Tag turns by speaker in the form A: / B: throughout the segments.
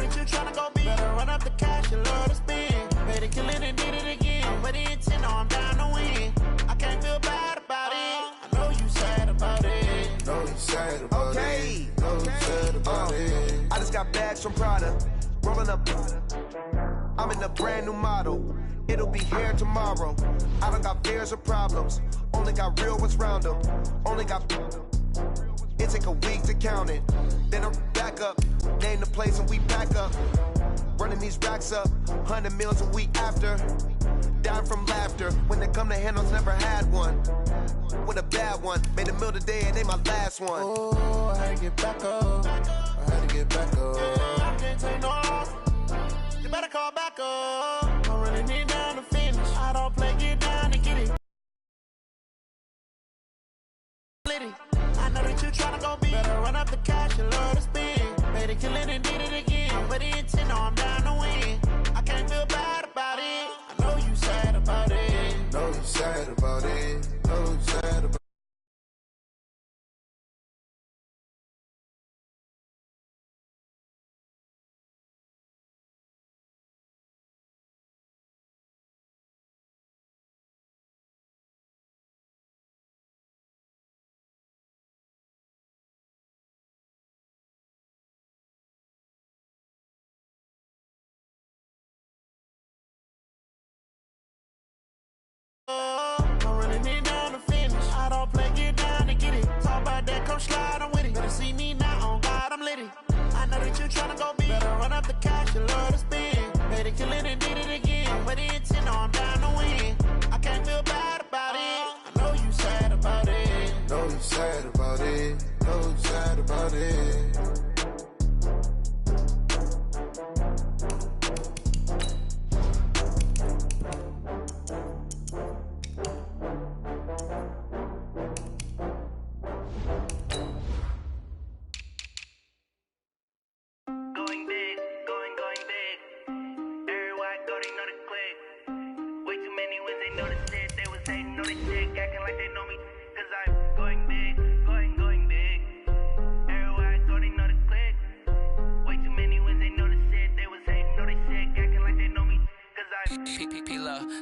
A: that you tryna go big. Better run up the cash, you love to spend. Better kill it and did it again. But the intent, no, I'm down to win. I can't feel bad about it. I know you sad about it.
B: Know you sad about it. Know you sad about it. I just got bags from Prada. Rolling up. I'm in a brand new model. It'll be here tomorrow. I don't got fears or problems. Only got real ones round them. Only got. It take a week to count it. Then I'm back up. Name the place and we back up. Running these racks up. 100 meals a week after. Down from laughter. When they come to handles, never had one. With a bad one. Made a meal today and they my last one.
A: Oh, I had to get back up. I had to get back up. I can't take no loss. You better call back up. I'm running it down to finish. I don't play, get down and get it. I know that you tryna go big. Better run up the cash, you love to spend. Better kill it and did it again. But the intent, no, I'm down to win. I can't feel bad about it. I know you sad about it.
B: Know you sad about it. Know you sad about it.
A: I'm running it down to finish. I don't play, get down and get it. Talk about that, come slide, I'm with it. Better see me now, on God, I'm litty. I know that you tryna go big. Better run up the cash, you love to spend. Better kill it and did it again. But the intent, no, I'm down to win. I can't feel bad about it. I know you sad about it.
B: Know you sad about it. Know you sad about it.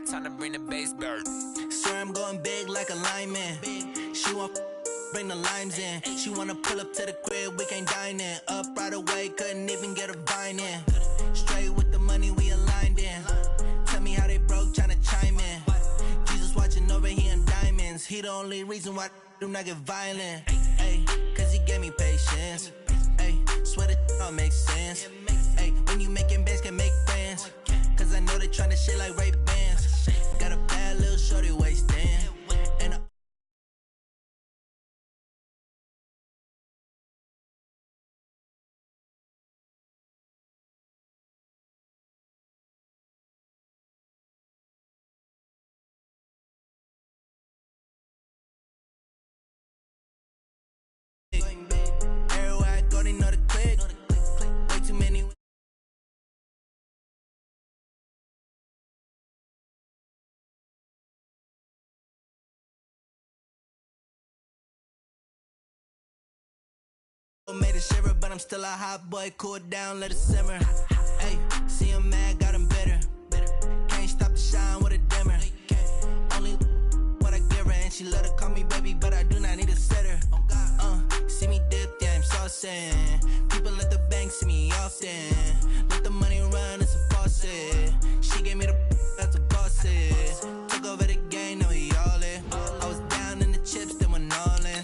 C: Time to bring the bass bird.
D: Swear I'm going big like a lineman. She want bring the limes in. She wanna pull up to the crib, we can't dine in. Up right away, couldn't even get a vine in. Straight with the money we aligned in. Tell me how they broke, tryna chime in. Jesus watching over here in diamonds. He the only reason why I do not get violent. Ay, cause he gave me patience. Ay, swear that all makes sense. Ay, when you making bands, can make friends. Cause I know they tryna shit like Ray Bans. Got a bad little shorty wasting. And I everywhere I go, they know the click. Way too many. Made a shiver, but I'm still a hot boy. Cool down, let it simmer. Hey, see him mad, got him bitter. Can't stop the shine with a dimmer. Only what I give her, and she love to call me baby, but I do not need a sitter. See me dip, yeah, I'm saucing. People at the bank see me often. Let the money run, it's a faucet. She gave me the that's a boss it. Took over the game, now we all in. I was down in the chips, then went all in.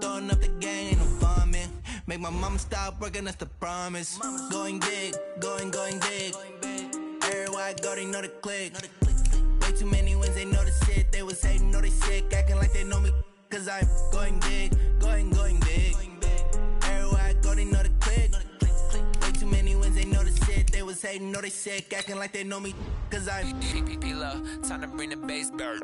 D: Throwing up the game, ain't no vomit. Make my mama stop working, that's the promise. Going big, going big. Everywhere I go, they know the click. Way too many wins, they know the shit. They was hating, know they sick, acting like they know me. Cause I'm going big, going big. Everywhere I go, they know the click. Way too many wins, they know the shit. They was hating, know they sick, acting like they know me. Cause I'm
C: P-Love, time to bring the bass bird.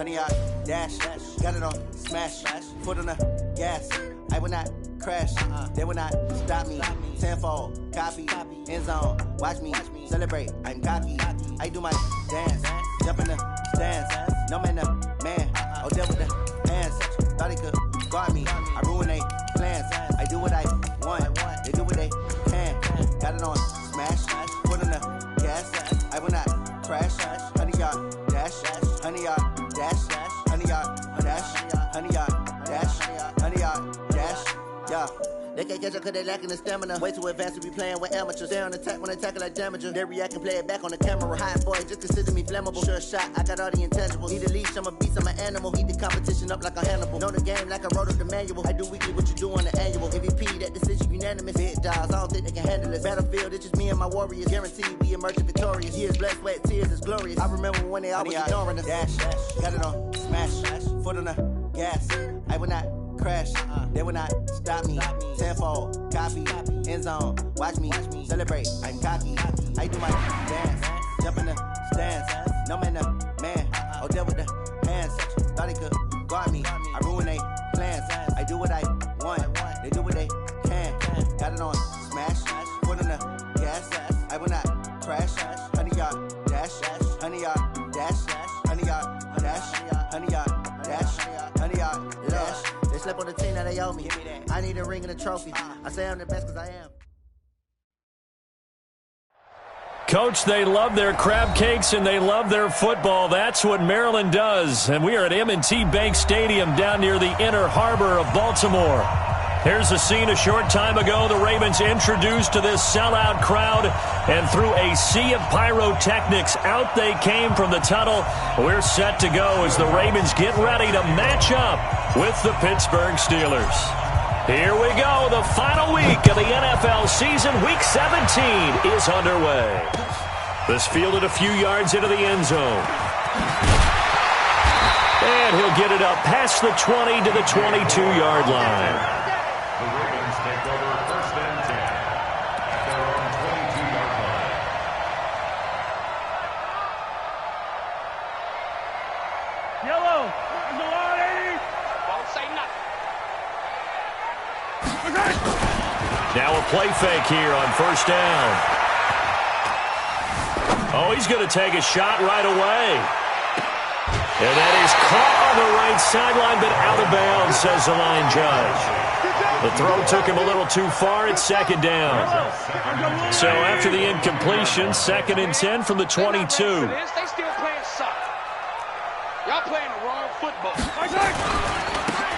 D: 100 yard dash. Got it on smash. Foot on the gas. I will not crash. They will not stop me. Tenfold, copy, end zone. Watch me celebrate. I'm cocky. I do my dance. Jump in the stands. No man, the man. Oh, deal with the hands. Thought he could guard me. I ruin they plans. I do what I want. They do what they can. Got it on smash. Foot on the gas. I will not crash. 100 yard dash. 100 yard dash. 100 yard dash. 100 yard dash. 100 yard dash. Yeah. They can't catch up cause they lacking the stamina. Way too advanced to be playing with amateurs. Stay on attack when they tackle like damager. They react and play it back on the camera. Hot boy, just consider me flammable. Sure shot, I got all the intangibles. Need a leash, I'm a beast, I'm an animal. Heat the competition up like a Hannibal. Know the game like I wrote up the manual. I do weekly what you do on the annual. MVP, that decision unanimous. Big dogs, I don't think they can handle it. Battlefield, it's just me and my warriors. Guaranteed we emerge victorious. Years, blood, sweat, tears, it's glorious. I remember when they always ignoring us. Dash, got it on smash. Foot on the gas. I will not crash. They will not stop me. Tenfold, copy, end zone. Watch me celebrate. I'm cocky. I do my dance. Jump in the stands. No man, the man. Oh, deal with the hands. Thought he could guard me. I ruin they plans. I do what I want. They do what they can. Got it on smash. Foot on the gas. I will not crash. 100 yard dash. 100 yard dash. 100 yard dash. 100 yard dash. 100 yard dash. They slept on the team that they owe me. I need a ring and a trophy. I say I'm the best because I am.
E: Coach, they love their crab cakes and they love their football. That's what Maryland does. And we are at M&T Bank Stadium down near the Inner Harbor of Baltimore. Here's a scene a short time ago. The Ravens introduced to this sellout crowd, and through a sea of pyrotechnics, out they came from the tunnel. We're set to go as the Ravens get ready to match up with the Pittsburgh Steelers. Here we go. The final week of the NFL season, Week 17, is underway. This fielded a few yards into the end zone. And he'll get it up past the 20 to the 22-yard line.
F: The Ravens take over 1st and 10 at their own 22-yard line.
G: Yellow, there's a lot, 80. Don't say nothing.
E: Now a play fake here on 1st down. Oh, he's going to take a shot right away. And that is caught on the right sideline, but out of bounds, says the line judge. The throw took him a little too far. It's 2nd down. So after the incompletion, 2nd and 10 from the 22.
G: They still playing soccer. Y'all playing the wrong football.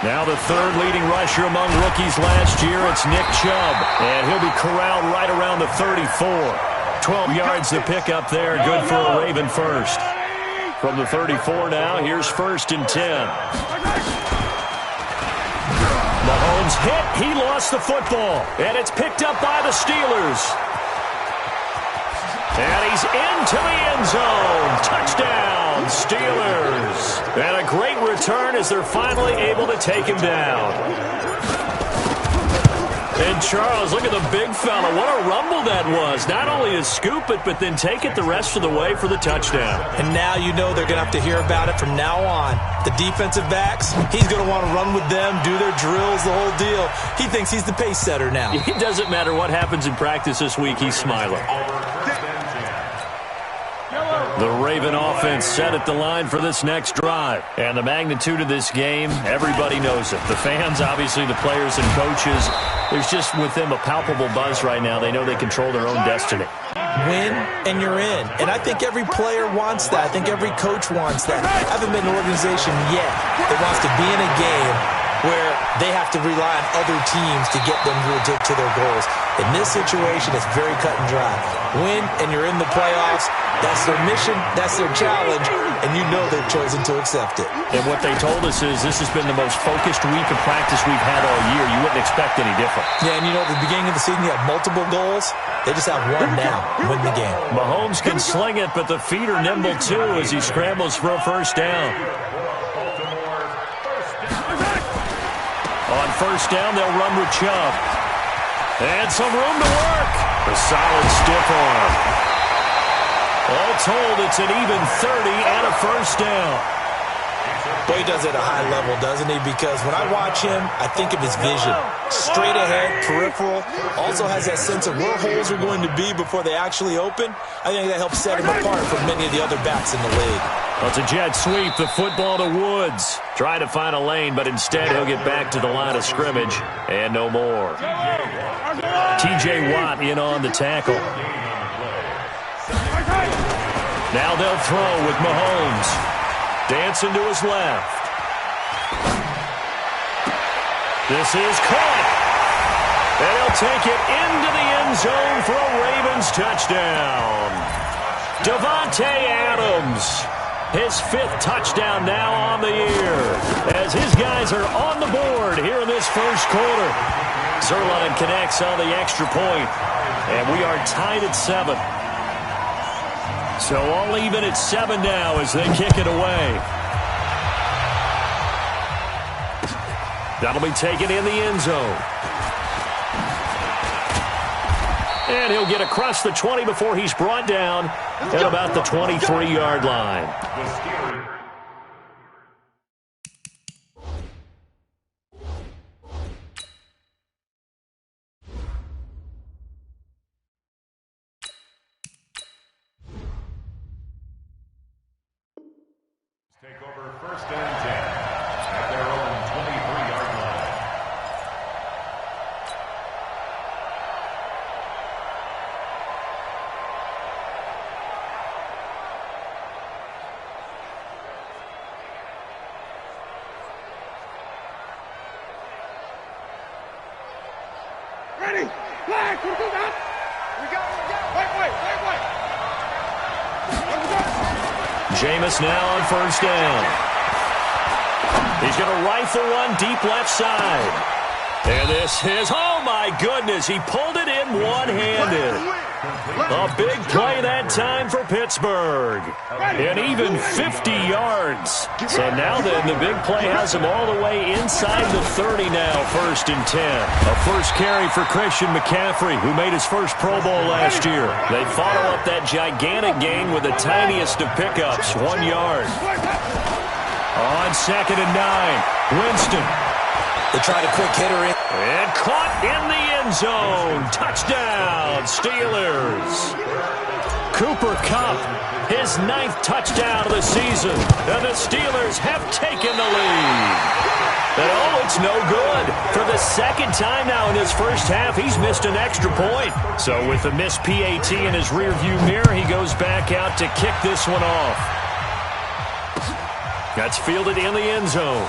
E: Now the 3rd leading rusher among rookies last year, it's Nick Chubb. And he'll be corralled right around the 34. 12 yards to pick up there. Good for a Raven first. From the 34 now, here's 1st and 10. Mahomes hit. He lost the football. And it's picked up by the Steelers. And he's into the end zone. Touchdown, Steelers. And a great return as they're finally able to take him down. And Charles, look at the big fella. What a rumble that was. Not only to scoop it, but then take it the rest of the way for the touchdown.
H: And now you know they're going to have to hear about it from now on. The defensive backs, he's going to want to run with them, do their drills, the whole deal. He thinks he's the pace setter now.
E: It doesn't matter what happens in practice this week. He's smiling. The Raven offense set at the line for this next drive. And the magnitude of this game, everybody knows it. The fans, obviously the players and coaches. There's just with them a palpable buzz right now. They know they control their own destiny.
H: Win and you're in. And I think every player wants that. I think every coach wants that. I haven't been an organization yet that wants to be in a game where they have to rely on other teams to get them to their goals. In this situation, it's very cut and dry. Win and you're in the playoffs. That's their mission, that's their challenge, and you know they've chosen to accept it.
E: And what they told us is this has been the most focused week of practice we've had all year. You wouldn't expect any different.
H: Yeah, and you know, at the beginning of the season, you have multiple goals. They just have one now, win the game.
E: Mahomes can sling it, but the feet are nimble too as he scrambles for a 1st down. On 1st down, they'll run with Chubb. And some room to work. A solid stiff arm. All told, it's an even 30 and a 1st down.
H: Boy, he does it at a high level, doesn't he? Because when I watch him, I think of his vision. Straight ahead, peripheral, also has that sense of where holes are going to be before they actually open. I think that helps set him apart from many of the other backs in the league.
E: Well, it's a jet sweep, the football to Woods. Trying to find a lane, but instead he'll get back to the line of scrimmage, and no more. T.J. Watt in on the tackle. Now they'll throw with Mahomes. Dancing to his left. This is caught. And he'll take it into the end zone for a Ravens touchdown. Davante Adams. His 5th touchdown now on the year. As his guys are on the board here in this first quarter. Zuerlein connects on the extra point. And we are tied at 7. So all even at 7 now as they kick it away. That'll be taken in the end zone. And he'll get across the 20 before he's brought down at about the 23-yard line.
F: Take over 1st and 10 at their own 23-yard line.
G: Ready? Flag! We got. Wait.
E: Jameis now on 1st down. He's going to rifle one deep left side. And this is, oh my goodness, he pulled it in one-handed. A big play that time for Pittsburgh. And even 50 yards. So now then, the big play has him all the way inside the 30 now, 1st and 10. A first carry for Christian McCaffrey, who made his first Pro Bowl last year. They follow up that gigantic gain with the tiniest of pickups, 1 yard. On 2nd and 9, Winston.
H: They tried a quick hitter in.
E: And caught in the end zone. Touchdown, Steelers. Cooper Kupp, his 9th touchdown of the season. And the Steelers have taken the lead. And oh, it's no good. For the 2nd time now in his first half, he's missed an extra point. So with the missed PAT in his rearview mirror, he goes back out to kick this one off. That's fielded in the end zone.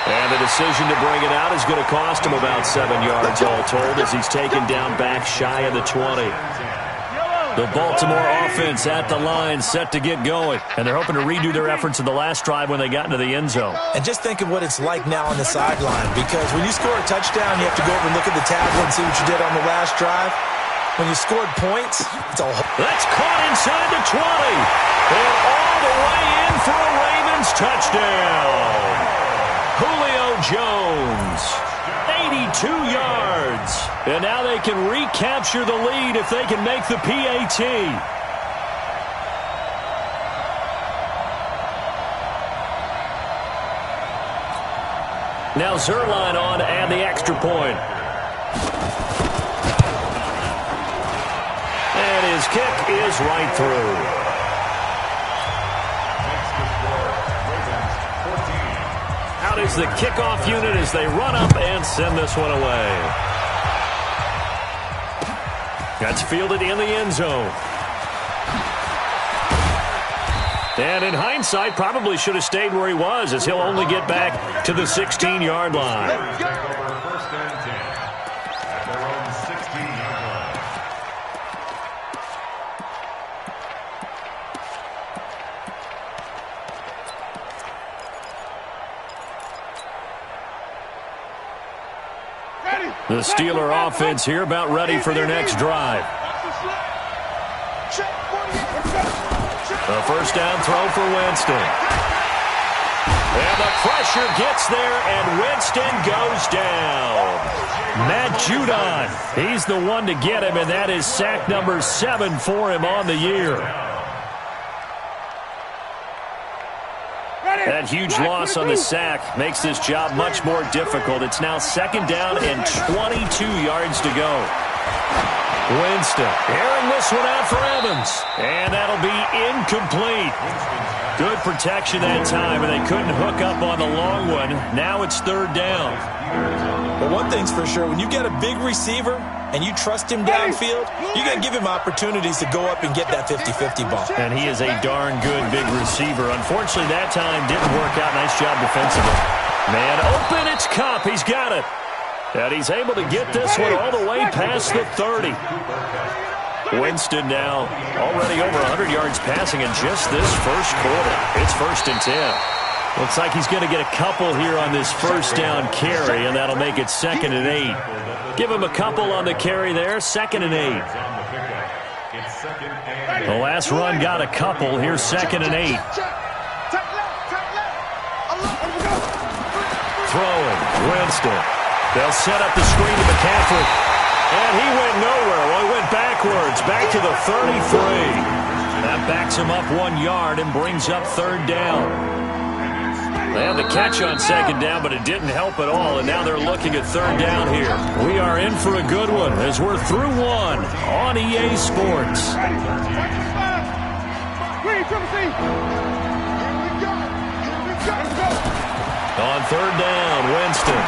E: And the decision to bring it out is going to cost him about 7 yards all told as he's taken down back shy of the 20. The Baltimore offense at the line set to get going. And they're hoping to redo their efforts in the last drive when they got into the end zone.
H: And just think of what it's like now on the sideline. Because when you score a touchdown, you have to go over and look at the tablet and see what you did on the last drive. When you scored points, it's a whole...
E: That's caught inside the 20. And all the way in for a Ravens touchdown. Julio Jones, 82 yards. And now they can recapture the lead if they can make the PAT. Now Zuerlein on to add the extra point. And his kick is right through. Out is the kickoff unit as they run up and send this one away. That's fielded in the end zone. And in hindsight, probably should have stayed where he was as he'll only get back to the 16-yard line.
F: Take over 1st and 10 at their own 16-yard line.
E: The Steeler offense here about ready for their next drive. A 1st down throw for Winston. And the pressure gets there, and Winston goes down. Matt Judon, he's the one to get him, and that is sack number 7 for him on the year. That huge loss on the sack makes this job much more difficult. It's now 2nd down and 22 yards to go. Winston airing this one out for Evans. And that'll be incomplete. Good protection that time, and they couldn't hook up on the long one. Now it's 3rd down.
H: But one thing's for sure, when you get a big receiver and you trust him downfield, you're going to give him opportunities to go up and get that 50-50 ball.
E: And he is a darn good big receiver. Unfortunately, that time didn't work out. Nice job defensively. Man open, it's Kupp. He's got it. And he's able to get this one all the way past the 30. Winston now already over 100 yards passing in just this first quarter. It's 1st and 10. Looks like he's going to get a couple here on this 1st down carry, and that'll make it 2nd and 8. Give him a couple on the carry there, 2nd and 8. The last run got a couple. Here's 2nd and 8. Throwing, Winston. They'll set up the screen to McCaffrey. And he went nowhere. Well, he went backwards, back to the 33. That backs him up 1 yard and brings up 3rd down. They had the catch on 2nd down, but it didn't help at all, and now they're looking at 3rd down here. We are in for a good one as we're through one on EA Sports. On 3rd down, Winston.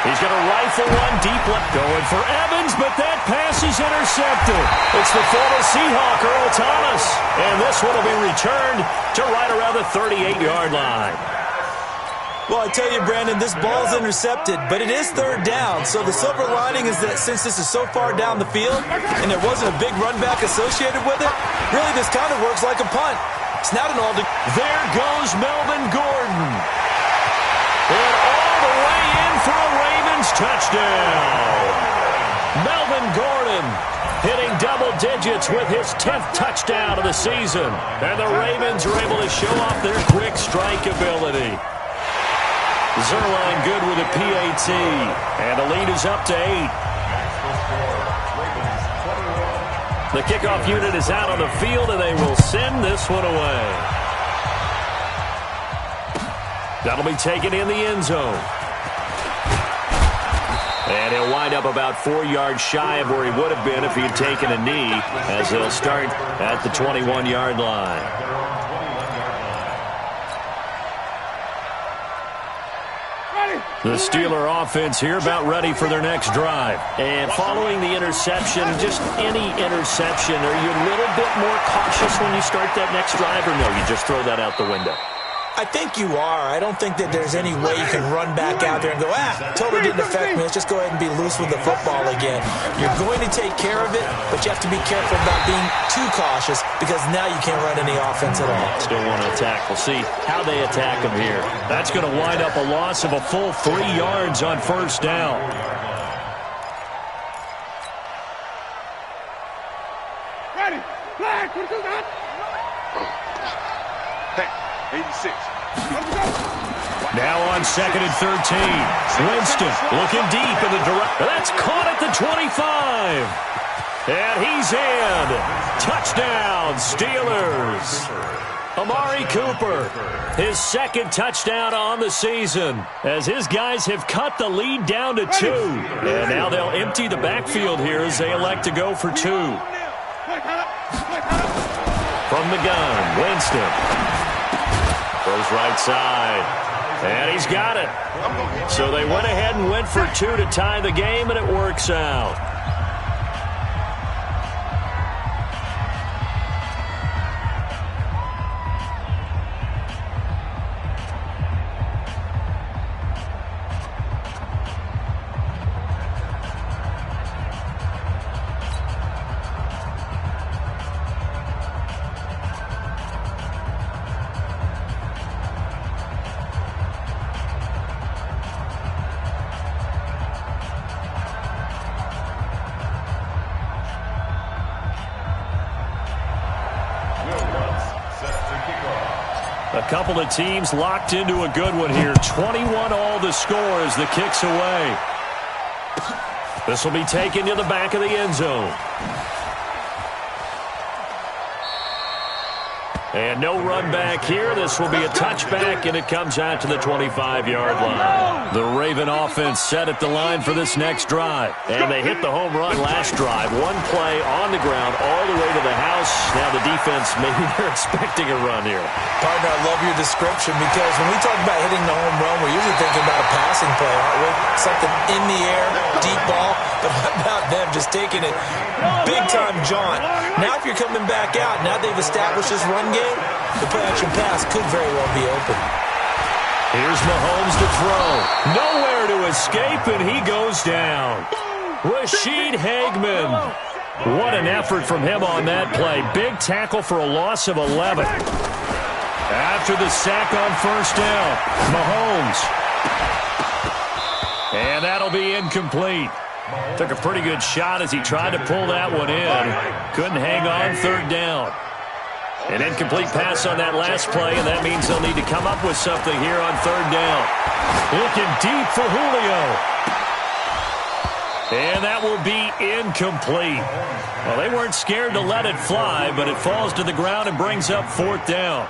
E: He's going to rifle one deep left. Going for Evans, but that pass is intercepted. It's the former Seahawk, Earl Thomas. And this one will be returned to right around the 38-yard line.
H: Well, I tell you, Brandon, this ball's intercepted, but it is 3rd down. So the silver lining is that since this is so far down the field and there wasn't a big run back associated with it, really this kind of works like a punt. It's not an
E: There goes Melvin Gordon. And all the way in for a Ravens touchdown. Melvin Gordon hitting double digits with his 10th touchdown of the season. And the Ravens are able to show off their quick strike ability. Zuerlein good with a PAT. And the lead is up to 8. The kickoff unit is out on the field, and they will send this one away. That'll be taken in the end zone. And he'll wind up about 4 yards shy of where he would have been if he had taken a knee, as they'll start at the 21-yard line. The Steeler offense here about ready for their next drive. And following the interception, just any interception, are you a little bit more cautious when you start that next drive, or no, you just throw that out the window?
H: I think you are. I don't think that there's any way you can run back out there and go, totally didn't affect me. Let's just go ahead and be loose with the football again. You're going to take care of it, but you have to be careful about being too cautious because now you can't run any offense at all.
E: Still want to attack. We'll see how they attack him here. That's going to wind up a loss of a full 3 yards on 1st down.
G: Ready. Flag. What is that? 86.
E: Now on 2nd and 13. Winston looking deep in the direction. That's caught at the 25. And he's in. Touchdown, Steelers. Amari Cooper, his 2nd touchdown on the season, as his guys have cut the lead down to 2. And now they'll empty the backfield here as they elect to go for 2. From the gun, Winston. Goes right side. And he's got it. So they went ahead and went for 2 to tie the game, and it works out. A couple of teams locked into a good one here. 21 all the score as the kick's away. This will be taken to the back of the end zone. And no run back here. This will be a touchback, and it comes out to the 25-yard line. The Raven offense set at the line for this next drive. And they hit the home run last drive. One play on the ground all the way to the house. Now the defense, maybe they're expecting a run here.
H: Partner, I love your description because when we talk about hitting the home run, we're usually thinking about a passing play, aren't we? Something in the air, deep ball. But how about them just taking it big-time jaunt? Now if you're coming back out, now they've established this run game, the play-action pass could very well be open.
E: Here's Mahomes to throw. Nowhere to escape, and he goes down. Rashid Hageman. What an effort from him on that play. Big tackle for a loss of 11. After the sack on first down, Mahomes. And that'll be incomplete. Took a pretty good shot as he tried to pull that one in. Couldn't hang on third down. An incomplete pass on that last play, and that means they'll need to come up with something here on third down. Looking deep for Julio. And that will be incomplete. Well, they weren't scared to let it fly, but it falls to the ground and brings up fourth down.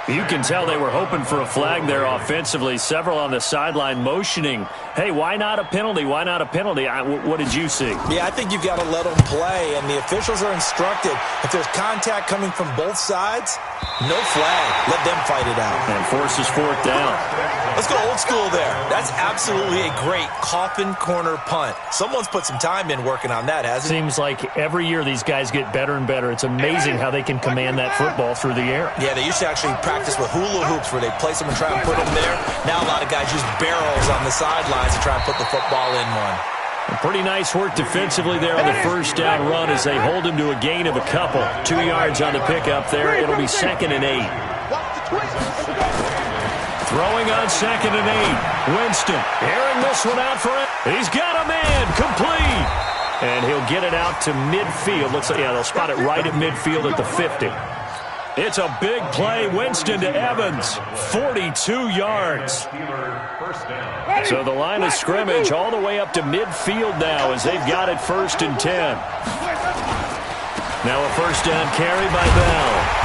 E: You can tell they were hoping for a flag there offensively. Several on the sideline motioning, hey, why not a penalty? Why not a penalty? What did you see?
H: Yeah, I think you've got to let them play, and the officials are instructed. If there's contact coming from both sides, no flag. Let them fight it out.
E: And forces fourth down.
H: Let's go old school there. That's absolutely a great coffin corner punt. Someone's put some time in working on that, hasn't it?
E: Seems like every year these guys get better and better. It's amazing how they can command that football through the air.
H: Yeah, they used to actually practice with hula hoops where they place them and try and put them there. Now a lot of guys use barrels on the sidelines to try and put the football in one.
E: Pretty nice work defensively there on the first down run as they hold him to a gain of a couple. 2 yards on the pickup there. It'll be 2nd and 8. Throwing on 2nd and 8. Winston airing this one out for him. He's got a man. Complete. And he'll get it out to midfield. Looks like, yeah, they'll spot it right at midfield at the 50. It's a big play. Winston to Evans. 42 yards. So the line of scrimmage all the way up to midfield now as they've got it 1st and 10. Now a first down carry by Bell.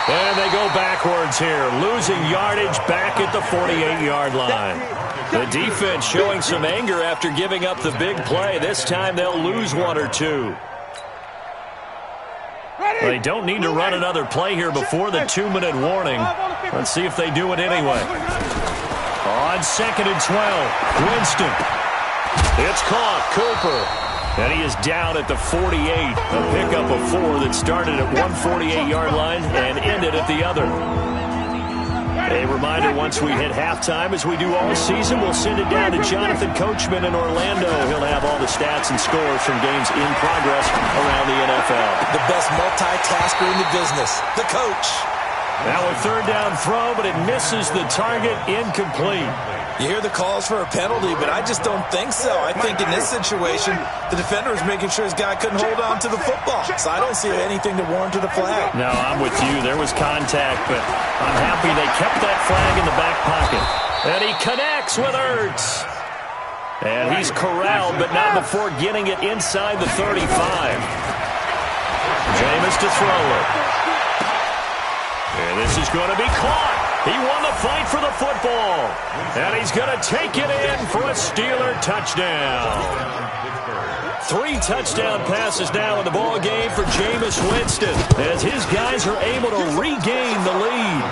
E: And they go backwards here, losing yardage back at the 48-yard line. The defense showing some anger after giving up the big play. This time they'll lose 1 or 2. They don't need to run another play here before the 2-minute warning. Let's see if they do it anyway. On 2nd and 12, Winston. It's caught, Cooper. And he is down at the 48. A pickup of 4 that started at one 48-yard line and ended at the other. A reminder, once we hit halftime, as we do all season, we'll send it down to Jonathan Coachman in Orlando. He'll have all the stats and scores from games in progress around the NFL.
H: The best multitasker in the business, the coach.
E: Now a third down throw, but it misses the target, incomplete.
H: You hear the calls for a penalty, but I just don't think so. I think in this situation, the defender was making sure his guy couldn't hold on to the football. So I don't see anything to warrant a flag.
E: No, I'm with you. There was contact, but I'm happy they kept that flag in the back pocket. And he connects with Ertz. And he's corralled, but not before getting it inside the 35. Jameis to throw it. And this is going to be caught. He won the fight for the football. And he's going to take it in for a Steeler touchdown. 3 touchdown passes now in the ball game for Jameis Winston as his guys are able to regain the lead.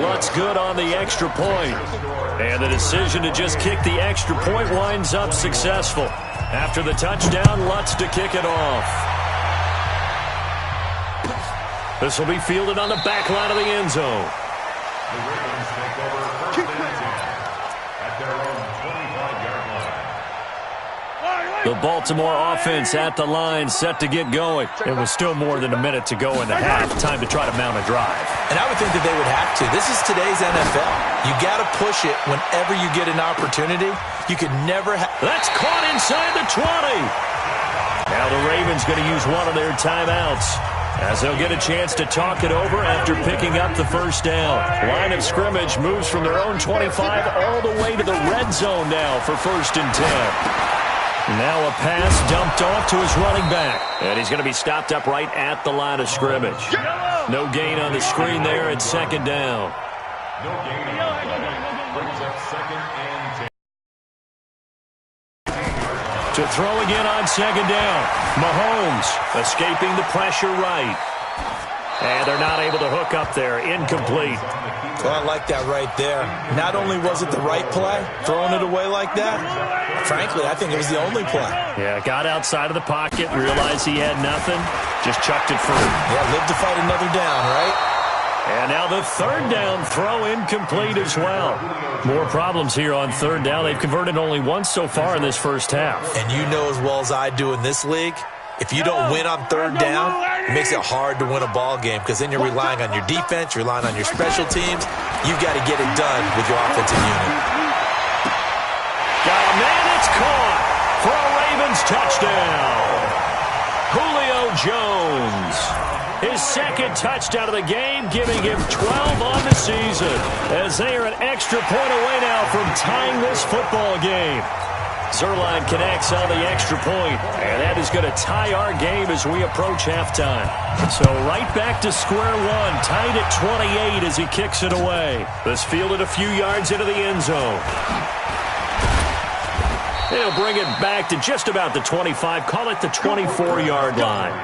E: Lutz good on the extra point. And the decision to just kick the extra point winds up successful. After the touchdown, Lutz to kick it off. This will be fielded on the back line of the end zone.
F: The Ravens take over 1st and 10 at their own 25-yard line.
E: The Baltimore offense at the line, set to get going. It was still more than a minute to go in the half. Time to try to mount a drive.
H: And I would think that they would have to. This is today's NFL. You got to push it whenever you get an opportunity. You could never have.
E: That's caught inside the 20. Now the Ravens going to use one of their timeouts, as they'll get a chance to talk it over after picking up the first down. Line of scrimmage moves from their own 25 all the way to the red zone now for 1st and 10. Now a pass dumped off to his running back. And he's going to be stopped up right at the line of scrimmage. No gain on the screen there at second down.
F: No gain on the play. Brings up 2nd and 10.
E: To throw again on second down. Mahomes escaping the pressure right. And they're not able to hook up there. Incomplete.
H: Well, I like that right there. Not only was it the right play, throwing it away like that, frankly, I think it was the only play.
E: Yeah, got outside of the pocket, realized he had nothing, just chucked it free.
H: Yeah, live to fight another down, right?
E: And now the third down throw incomplete as well. More problems here on third down. They've converted only once so far in this first half.
H: And you know as well as I do in this league, if you don't win on third down, it makes it hard to win a ball game because then you're relying on your defense, you're relying on your special teams. You've got to get it done with your offensive unit.
E: Got a man, it's caught for a Ravens touchdown. Julio Jones. His second touchdown of the game, giving him 12 on the season, as they are an extra point away now from tying this football game. Zuerlein connects on the extra point, and that is going to tie our game as we approach halftime. So right back to square one, tied at 28 as he kicks it away. This fielded a few yards into the end zone. They'll bring it back to just about the 25, call it the 24-yard line.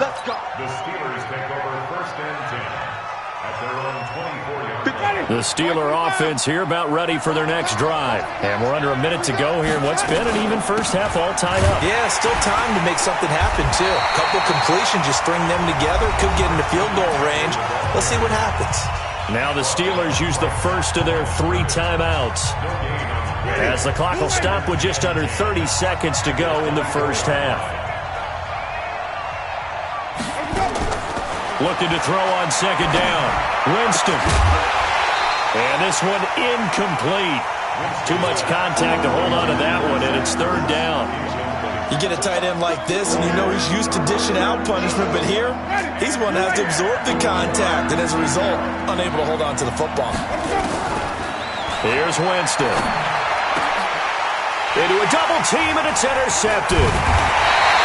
F: Let's go. The Steelers take over 1st and 10 at their own 24-yard line.
E: The Steeler offense here about ready for their next drive. And we're under a minute to go here in what's been an even first half all tied up.
H: Yeah, still time to make something happen, too. A couple completions, just string them together. Could get into field goal range. Let's see what happens.
E: Now the Steelers use the first of their 3 timeouts, as the clock will stop with just under 30 seconds to go in the first half. Looking to throw on second down. Winston. And this one incomplete. Too much contact to hold on to that one, and it's third down.
H: You get a tight end like this, and you know he's used to dishing out punishment, but here, he's one that has to absorb the contact, and as a result, unable to hold on to the football.
E: Here's Winston. Into a double team, and it's intercepted.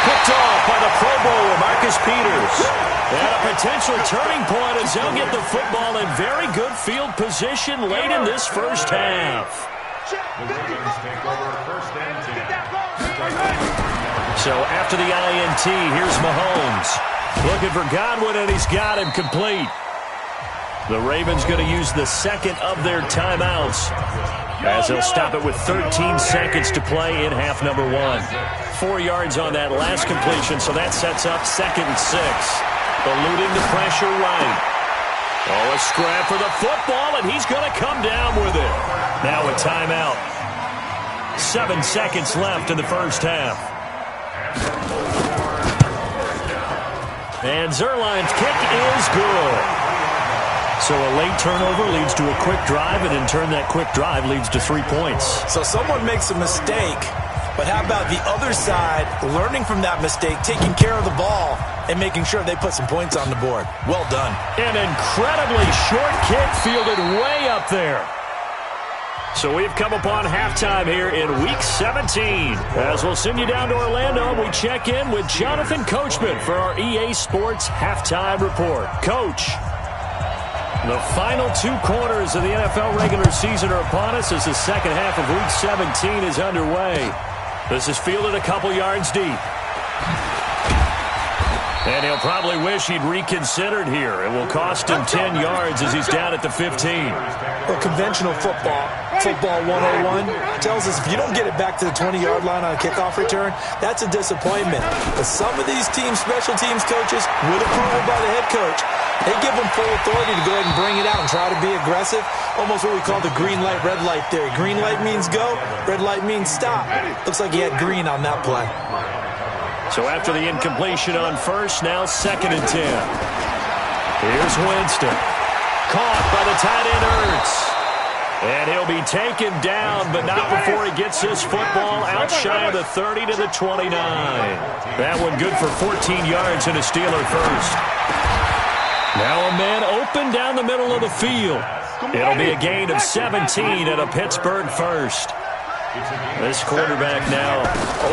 E: Picked off by the Pro Bowler, Marcus Peters. And a potential turning point as they'll get the football in very good field position late in this first half.
F: The Ravens take over 1st and 10.
E: So after the INT, here's Mahomes. Looking for Godwin, and he's got him complete. The Ravens going to use the second of their timeouts, as they'll stop it with 13 seconds to play in half number 1. 4 yards on that last completion, so that sets up 2nd and 6. Eluding the pressure right. Oh, a scrap for the football, and he's going to come down with it. Now a timeout. 7 seconds left in the first half. And Zuerlein's kick is good. So a late turnover leads to a quick drive, and in turn that quick drive leads to 3 points.
H: So someone makes a mistake, but how about the other side learning from that mistake, taking care of the ball, and making sure they put some points on the board? Well done.
E: An incredibly short kick fielded way up there. So we've come upon halftime here in Week 17. As we'll send you down to Orlando, we check in with Jonathan Coachman for our EA Sports Halftime Report. Coach, the final 2 quarters of the NFL regular season are upon us as the second half of Week 17 is underway. This is fielded a couple yards deep. And he'll probably wish he'd reconsidered here. It will cost him 10 yards as he's down at the 15.
H: Well, conventional football 101, tells us if you don't get it back to the 20-yard line on a kickoff return, that's a disappointment. But some of these teams, special teams coaches, with approval by the head coach, they give them full authority to go ahead and bring it out and try to be aggressive. Almost what we call the green light, red light theory. Green light means go, red light means stop. Looks like he had green on that play.
E: So after the incompletion on first, now 2nd and 10. Here's Winston. Caught by the tight end Ertz. And he'll be taken down, but not before he gets his football out shy of the 30 to the 29. That one good for 14 yards and a Steeler first. Now a man open down the middle of the field. It'll be a gain of 17 and a Pittsburgh first. This quarterback now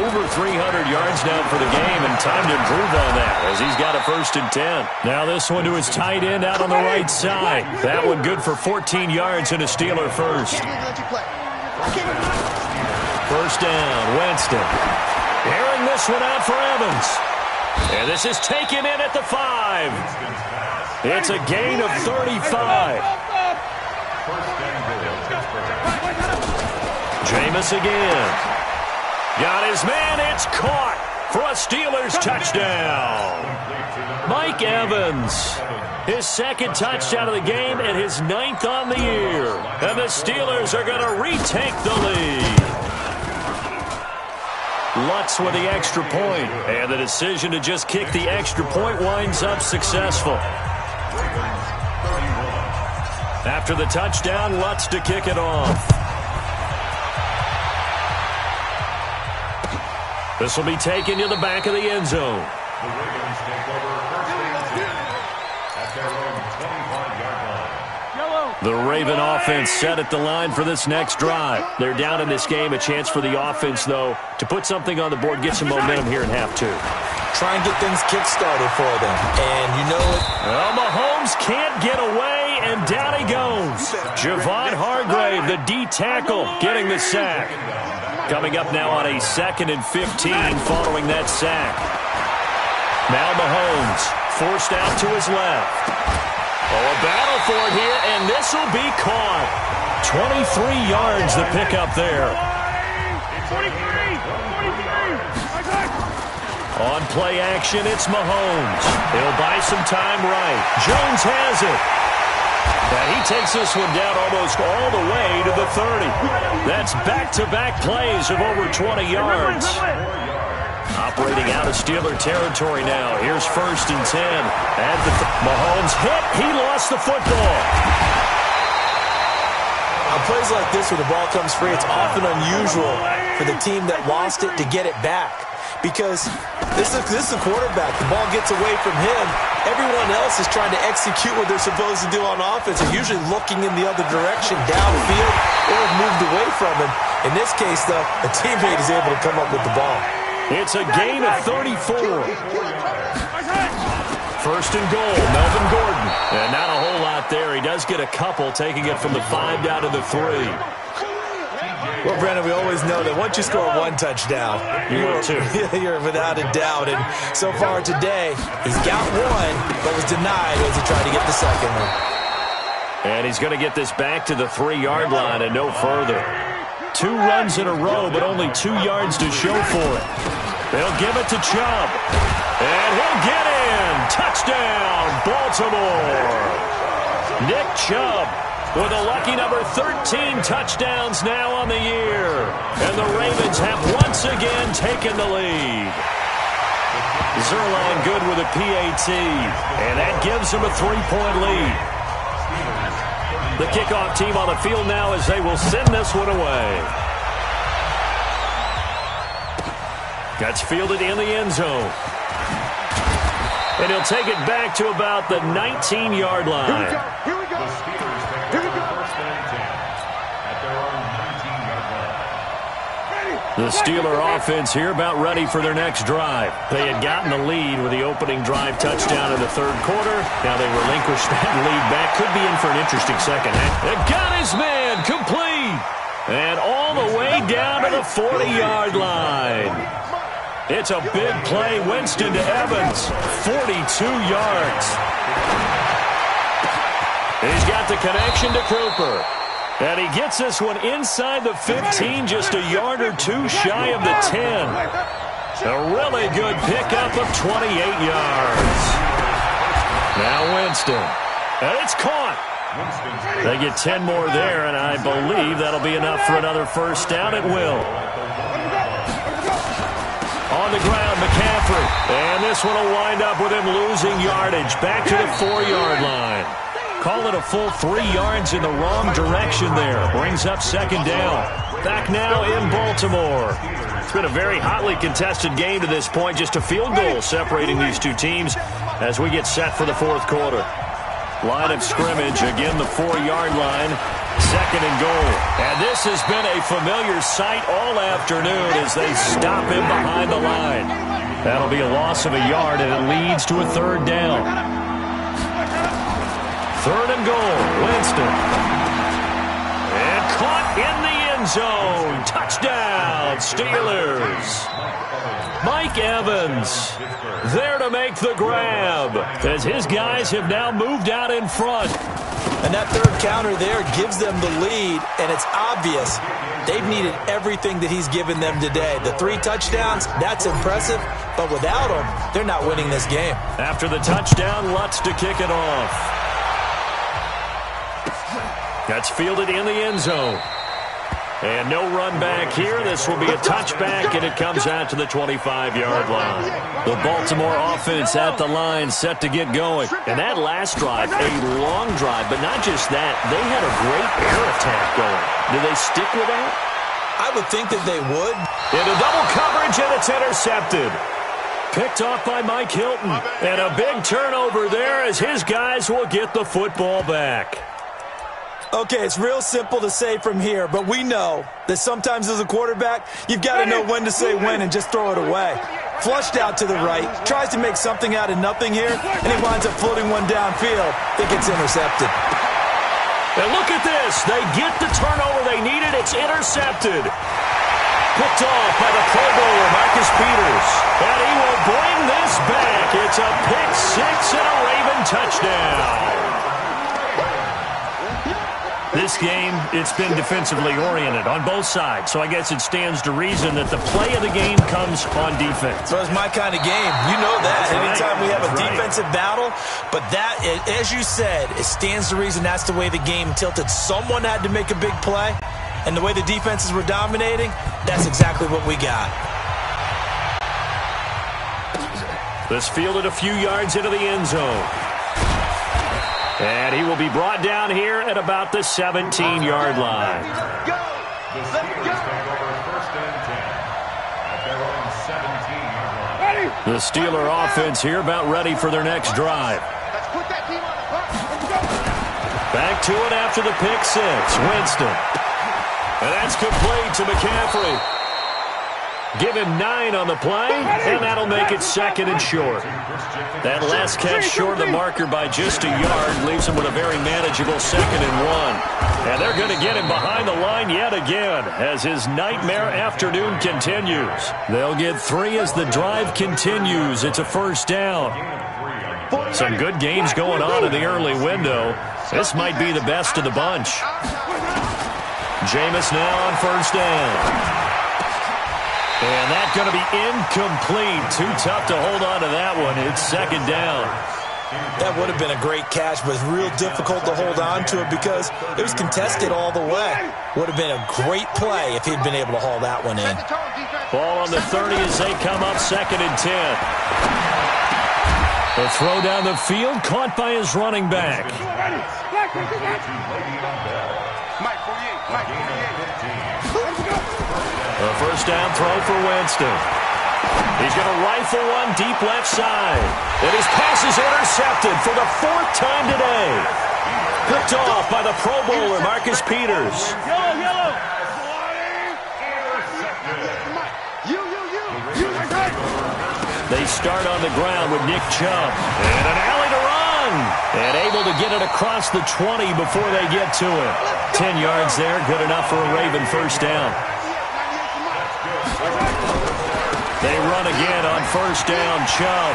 E: over 300 yards now for the game, and time to improve on that as he's got a 1st and 10. Now this one to his tight end out on the right side. That one good for 14 yards and a Steeler first. First down, Winston. Airing this one out for Evans. And this is taken in at the 5. It's a gain of 35. Jameis again. Got his man. It's caught for a Steelers touchdown. Mike Evans. His 2nd touchdown of the game and his 9th on the year. And the Steelers are going to retake the lead. Lutz with the extra point. And the decision to just kick the extra point winds up successful. After the touchdown, Lutz to kick it off. This will be taken to the back of the end zone.
F: The Ravens take over 1st and 10 at their own 25-yard line.
E: The Raven offense set at the line for this next drive. They're down in this game. A chance for the offense, though, to put something on the board, get some momentum here in half 2.
H: Try and get things kick-started for them. And you know it.
E: Well, Mahomes can't get away, and down he goes. Javon Hargrave, the D tackle, getting the sack. Coming up now on a 2nd and 15 following that sack. Now Mahomes forced out to his left. Oh, a battle for it here, and this will be caught. 23 yards the pickup there.
F: 43.
E: On play action, it's Mahomes. He'll buy some time right. Jones has it. And he takes this one down almost all the way to the 30. That's back-to-back plays of over 20 yards. Operating out of Steeler territory now. Here's 1st and 10. And Mahomes hit. He lost the football.
H: On plays like this where the ball comes free, it's often unusual for the team that lost it to get it back. Because this is a quarterback. The ball gets away from him. Everyone else is trying to execute what they're supposed to do on offense. They're usually looking in the other direction, downfield, or have moved away from him. In this case, though, a teammate is able to come up with the ball.
E: It's a gain of 34. 1st and goal, Melvin Gordon. And not a whole lot there. He does get a couple, taking it from the 5 down to the 3.
H: Well, Brandon, we always know that once you score 1 touchdown, you're without a doubt. And so far today, he's got 1, but was denied as he tried to get the 2nd one.
E: And he's going to get this back to the 3-yard line and no further. 2 runs in a row, but only 2 yards to show for it. They'll give it to Chubb. And he'll get in. Touchdown, Baltimore. Nick Chubb with a lucky number 13 touchdowns now on the year. And the Ravens have once again taken the lead. Zerline good with a PAT. And that gives them a 3-point lead. The kickoff team on the field now as they will send this one away. That's fielded in the end zone. And he'll take it back to about the 19-yard line.
F: Here we go. The Steelers take over 1st and 10 at their own 19-yard line.
E: The Steeler offense here about ready for their next drive. They had gotten the lead with the opening drive touchdown in the 3rd quarter. Now they relinquish that lead back. Could be in for an interesting second half. They got his man complete. And all the way down to the 40-yard line. It's a big play. Winston to Evans. 42 yards. And he's got the connection to Cooper. And he gets this one inside the 15, just a yard or 2 shy of the 10. A really good pickup of 28 yards. Now Winston. And it's caught. They get 10 more there, and I believe that'll be enough for another 1st down. It will. On the ground, McCaffrey. And this one will wind up with him losing yardage. Back to the 4-yard line. Call it a full 3 yards in the wrong direction there. Brings up 2nd down. Back now in Baltimore. It's been a very hotly contested game to this point. Just a field goal separating these two teams as we get set for the 4th quarter. Line of scrimmage, again the 4-yard line. 2nd and goal. And this has been a familiar sight all afternoon as they stop him behind the line. That'll be a loss of a yard, and it leads to a 3rd down. 3rd and goal. Winston. And caught in the end zone. Touchdown, Steelers. Mike Evans there to make the grab as his guys have now moved out in front.
H: And that 3rd counter there gives them the lead, and it's obvious they've needed everything that he's given them today. The 3 touchdowns, that's impressive, but without him, they're not winning this game.
E: After the touchdown, Lutz to kick it off. That's fielded in the end zone. And no run back here. This will be a touchback, and it comes out to the 25-yard line. The Baltimore offense at the line, set to get going. And that last drive, a long drive, but not just that. They had a great air attack going. Do they stick with that?
H: I would think that they would.
E: Into double coverage, and it's intercepted. Picked off by Mike Hilton. And a big turnover there as his guys will get the football back.
H: Okay, it's real simple to say from here, but we know that sometimes as a quarterback, you've got to know when to say when and just throw it away. Flushed out to the right, tries to make something out of nothing here, and he winds up floating one downfield that gets intercepted.
E: And look at this. They get the turnover they needed. It's intercepted. Picked off by the Pro Bowler, Marcus Peters. And he will bring this back. It's a pick 6 and a Raven touchdown. This game, it's been defensively oriented on both sides, so I guess it stands to reason that the play of the game comes on defense.
H: So it's my kind of game. You know that. Anytime we have a defensive battle, but that, as you said, it stands to reason that's the way the game tilted. Someone had to make a big play, and the way the defenses were dominating, that's exactly what we got.
E: This fielded a few yards into the end zone. And he will be brought down here at about the 17-yard line.
F: The Steelers take over 1st and 10 at their own 17-yard line.
E: The Steeler offense here about ready for their next drive. Back to it after the pick 6. Winston. And that's complete to McCaffrey. Give him 9 on the play, and that'll make it 2nd and short. That last catch short of the marker by just a yard leaves him with a very manageable 2nd and 1. And they're going to get him behind the line yet again as his nightmare afternoon continues. They'll get 3 as the drive continues. It's a 1st down. Some good games going on in the early window. This might be the best of the bunch. Jameis now on 1st down. And that's going to be incomplete. Too tough to hold on to that one. It's 2nd down.
H: That would have been a great catch, but it's real difficult to hold on to it because it was contested all the way. Would have been a great play if he'd been able to haul that one in.
E: Ball on the 30 as they come up 2nd and 10. The throw down the field, caught by his running back. A 1st down throw for Winston. He's going to rifle one deep left side. And his pass is intercepted for the 4th time today. Picked off by the Pro Bowler, Marcus Peters. They start on the ground with Nick Chubb. And an alley to run. And able to get it across the 20 before they get to it. 10 yards there, good enough for a Raven 1st down. They run again on 1st down, Chubb.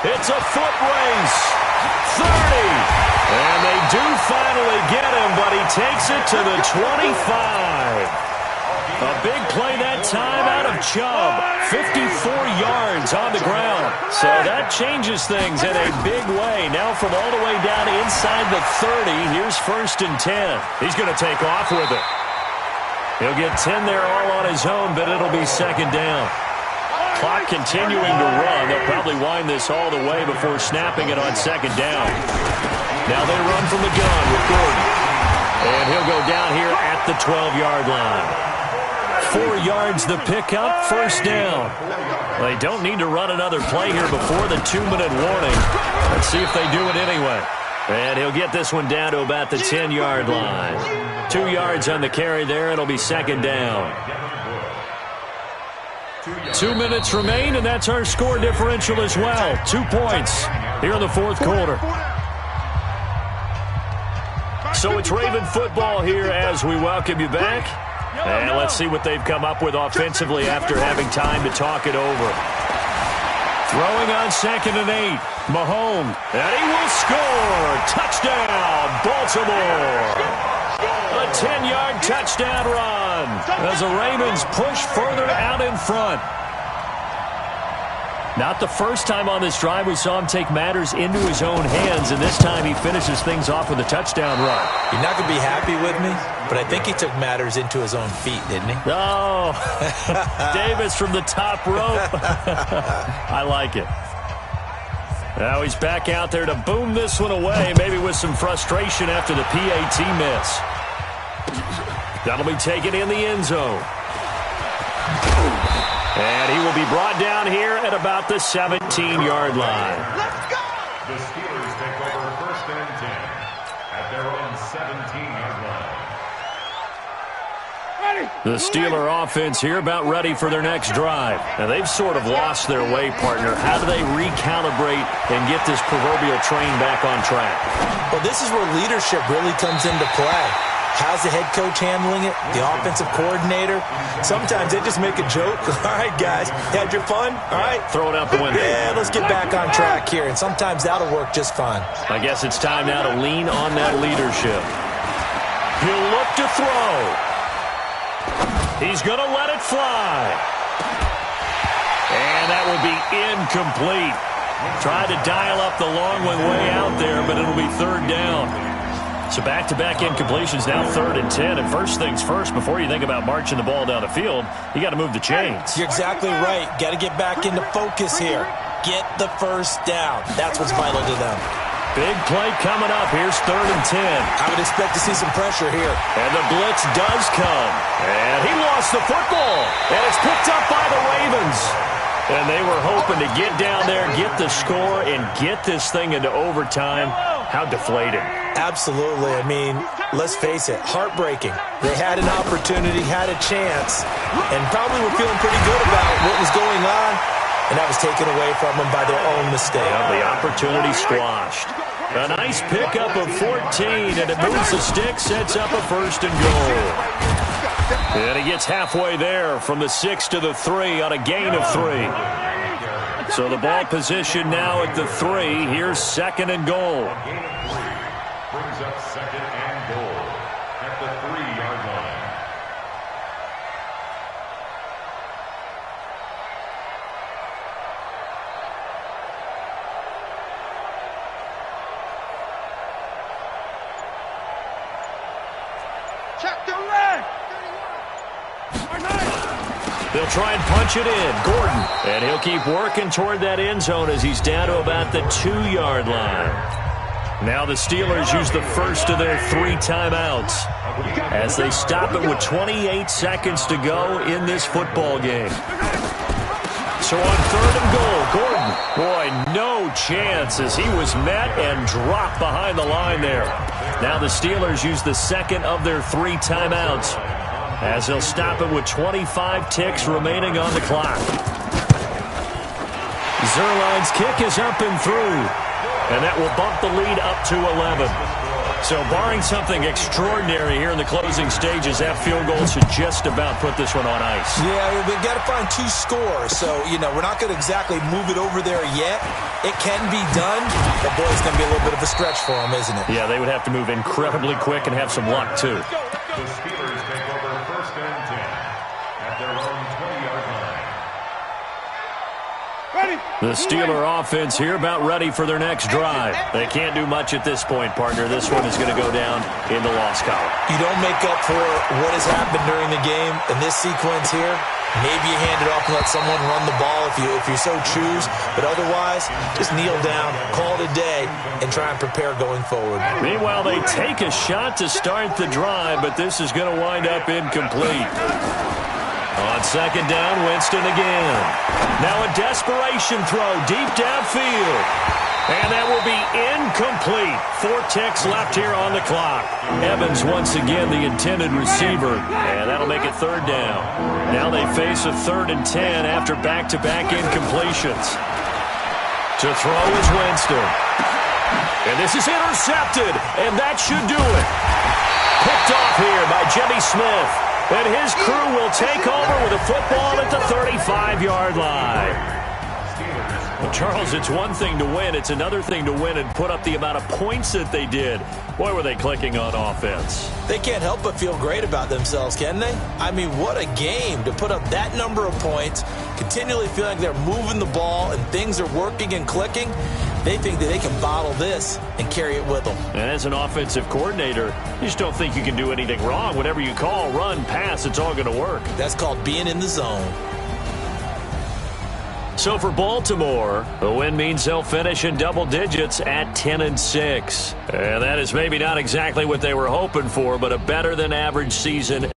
E: It's a foot race. 30. And they do finally get him, but he takes it to the 25. A big play that time out of Chubb. 54 yards on the ground. So that changes things in a big way. Now from all the way down inside the 30, here's 1st and 10. He's going to take off with it. He'll get 10 there all on his own, but it'll be 2nd down. Clock continuing to run. They'll probably wind this all the way before snapping it on 2nd down. Now they run from the gun with Gordon. And he'll go down here at the 12-yard line. 4 yards the pickup, first down. They don't need to run another play here before the 2-minute warning. Let's see if they do it anyway. And he'll get this one down to about the 10-yard line. 2 yards on the carry there. It'll be second down. 2 minutes remain, and that's our score differential as well. 2 points here in the fourth quarter. So it's Raven football here as we welcome you back. And let's see what they've come up with offensively after having time to talk it over. Throwing on 2nd and 8. Mahomes, and he will score. Touchdown, Baltimore. A 10-yard touchdown run as the Ravens push further out in front. Not the first time on this drive we saw him take matters into his own hands, and this time he finishes things off with a touchdown run.
H: You're not going to be happy with me, but I think he took matters into his own feet, didn't he?
E: Oh, Davis from the top rope. I like it. Now he's back out there to boom this one away, maybe with some frustration after the PAT miss. That'll be taken in the end zone. And he will be brought down here at about the 17-yard line.
F: Let's go! The Steelers take over 1st and 10 at their own 17-yard line.
E: The Steeler offense here about ready for their next drive. Now, they've sort of lost their way, partner. How do they recalibrate and get this proverbial train back on track?
H: Well, this is where leadership really comes into play. How's the head coach handling it? The offensive coordinator? Sometimes they just make a joke. All right, guys, you had your fun? All right.
E: Throw it out the window.
H: Yeah, let's get back on track here. And sometimes that'll work just fine.
E: I guess it's time now to lean on that leadership. He'll look to throw. He's going to let it fly. And that will be incomplete. Tried to dial up the long one way out there, but it'll be 3rd down. So back-to-back incompletions, now 3rd and 10. And first things first, before you think about marching the ball down the field, you got to move the chains.
H: You're exactly right. Got to get back into focus here. Get the first down. That's what's vital to them.
E: Big play coming up. Here's 3rd and 10.
H: I would expect to see some pressure here.
E: And the blitz does come. And he lost the football. And it's picked up by the Ravens. And they were hoping to get down there, get the score, and get this thing into overtime. How deflated.
H: Absolutely. I mean, let's face it, heartbreaking. They had an opportunity, had a chance, and probably were feeling pretty good about what was going on, and that was taken away from them by their own mistake.
E: Well, the opportunity squashed. A nice pickup of 14, and it moves the stick, sets up a 1st and goal. And he gets halfway there from the 6 to the 3 on a gain of 3. So the ball position now at the 3. Here's 2nd and goal.
F: Brings up 2nd and goal at the 3-yard line.
G: Check the leg.
E: They'll try and punch it in. Gordon. And he'll keep working toward that end zone as he's down to about the 2-yard line. Now the Steelers use the first of their 3 timeouts as they stop it with 28 seconds to go in this football game. So on 3rd and goal, Gordon, boy, no chance as he was met and dropped behind the line there. Now the Steelers use the 2nd of their 3 timeouts as they'll stop it with 25 ticks remaining on the clock. Zuerlein's kick is up and through. And that will bump the lead up to 11. So barring something extraordinary here in the closing stages, that field goal should just about put this one on ice.
H: Yeah, we've got to find 2 scores. So, you know, we're not going to exactly move it over there yet. It can be done, but boy, it's going to be a little bit of a stretch for them, isn't it?
E: Yeah, they would have to move incredibly quick and have some luck, too.
F: The Steelers take over 1st and 10 at their own 20-yard line.
E: The Steeler offense here about ready for their next drive. They can't do much at this point, partner. This one is going to go down in the loss column.
H: You don't make up for what has happened during the game in this sequence here. Maybe you hand it off and let someone run the ball if you so choose. But otherwise, just kneel down, call it a day, and try and prepare going forward.
E: Meanwhile, they take a shot to start the drive, but this is going to wind up incomplete. On second down, Winston again. Now a desperation throw deep downfield. And that will be incomplete. 4 ticks left here on the clock. Evans once again the intended receiver. And that'll make it third down. Now they face a 3rd and 10 after back-to-back incompletions. To throw is Winston. And this is intercepted. And that should do it. Picked off here by Jimmy Smith. And his crew will take over with a football at the 35-yard line. Well, Charles, it's one thing to win. It's another thing to win and put up the amount of points that they did. Boy, were they clicking on offense.
H: They can't help but feel great about themselves, can they? I mean, what a game to put up that number of points, continually feeling like they're moving the ball and things are working and clicking. They think that they can bottle this and carry it with them.
E: And as an offensive coordinator, you just don't think you can do anything wrong. Whatever you call, run, pass, it's all going to work.
H: That's called being in the zone.
E: So for Baltimore, the win means they'll finish in double digits at 10-6. And that is maybe not exactly what they were hoping for, but a better than average season.